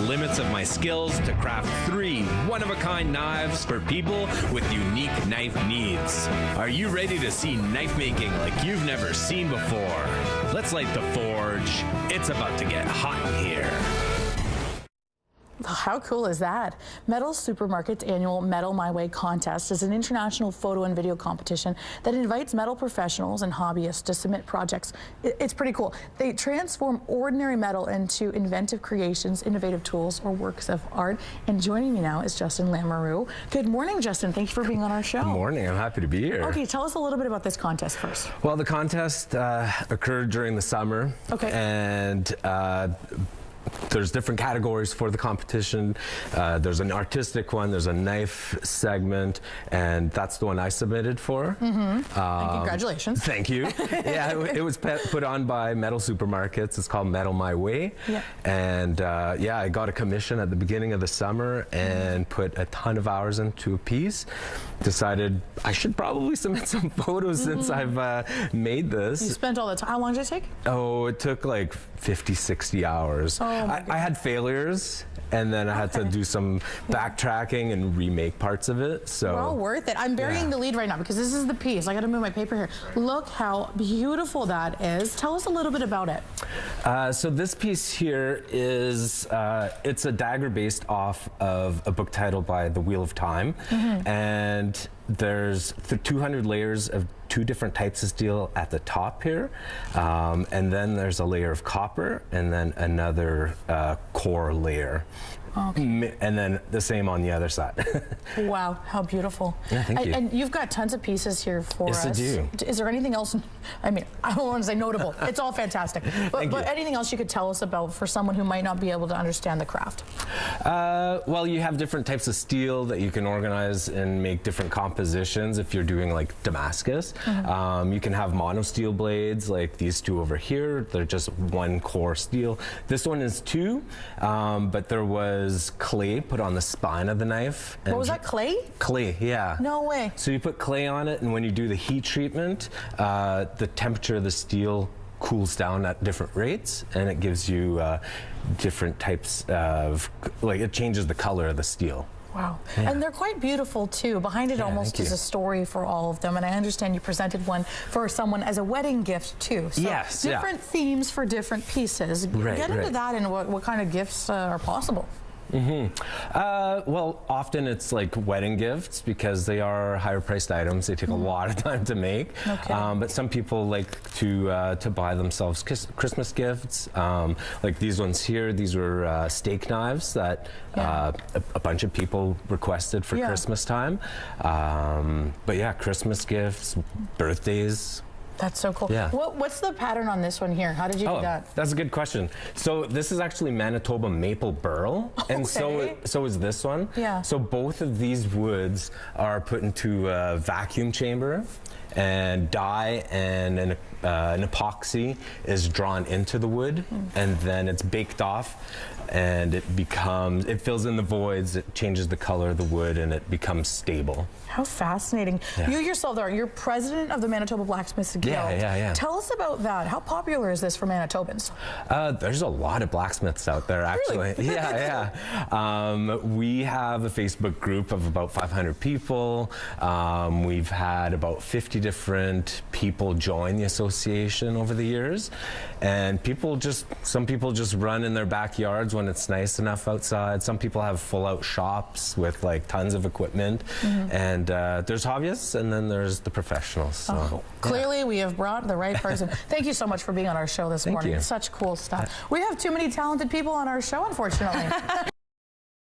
limits of my skills to craft 3 one-of-a-kind knives for people with unique knife needs. Are you ready to see knife making like you've never seen before? Let's light the forge. It's about to get hot in here. How cool is that? Metal Supermarket's annual Metal My Way contest is an international photo and video competition that invites metal professionals and hobbyists to submit projects. It's pretty cool. They transform ordinary metal into inventive creations, innovative tools, or works of art. And joining me now is Justin Lamoureux. Good morning, Justin. Thank you for being on our show. Good morning. I'm happy to be here. Okay, tell us a little bit about this contest first. Well, the contest occurred during the summer. Okay. And there's different categories for the competition. There's an artistic one, there's a knife segment, and that's the one I submitted for. Congratulations. Thank you. Yeah, it was put on by Metal Supermarkets. It's called Metal My Way. Yeah. And yeah, I got a commission at the beginning of the summer and put a ton of hours into a piece. Decided I should probably submit some photos since I've made this. You spent all the time. How long did it take? Oh, it took like 50, 60 hours. Oh, I had failures, and then I had to do some backtracking and remake parts of it. So well worth it. I'm burying the lead right now because this is the piece. I got to move my paper here. Look how beautiful that is. Tell us a little bit about it. So this piece here is it's a dagger based off of a book title by The Wheel of Time, and there's 200 layers of 2 different types of steel at the top here, and then there's a layer of copper and then another core layer. Okay. And then the same on the other side. Wow, how beautiful. Yeah, thank you. And you've got tons of pieces here for us. Yes, I do. Is there anything else? I mean, I don't want to say notable. It's all fantastic. But anything else you could tell us about for someone who might not be able to understand the craft? Well, you have different types of steel that you can organize and make different compositions if you're doing like Damascus. You can have mono steel blades like these 2 over here. They're just 1 core steel. This one is 2, but there was clay put on the spine of the knife. What was that, clay? Clay, yeah. No way. So you put clay on it, and when you do the heat treatment, the temperature of the steel cools down at different rates, and it gives you different types of, like, it changes the color of the steel. Wow. Yeah. And they're quite beautiful too. Behind it almost is a story for all of them. And I understand you presented one for someone as a wedding gift too. So yes. Different themes for different pieces. Get into that and what kind of gifts are possible. Well, often it's like wedding gifts because they are higher priced items. They take a lot of time to make. Okay. But some people like to buy themselves Christmas gifts. Like these ones here, these were steak knives that a bunch of people requested for Christmas time. But yeah, Christmas gifts, birthdays. That's so cool. Yeah. What's the pattern on this one here? How did you do that? That's a good question. So this is actually Manitoba maple burl, and so is this one. Yeah. So both of these woods are put into a vacuum chamber, and dye and an epoxy is drawn into the wood, and then it's baked off, and it fills in the voids, it changes the color of the wood, and it becomes stable. How fascinating. Yeah. You yourself you're president of the Manitoba Blacksmiths Guild. Yeah. Tell us about that. How popular is this for Manitobans? There's a lot of blacksmiths out there, actually. Really? Yeah. We have a Facebook group of about 500 people. We've had about 50 different people join the association over the years, and some people just run in their backyards when it's nice enough outside. Some people have full-out shops with like tons of equipment, and there's hobbyists, and then there's the professionals. So clearly we have brought the right person. Thank you so much for being on our show this morning. Thank you. It's such cool stuff. We have too many talented people on our show, unfortunately.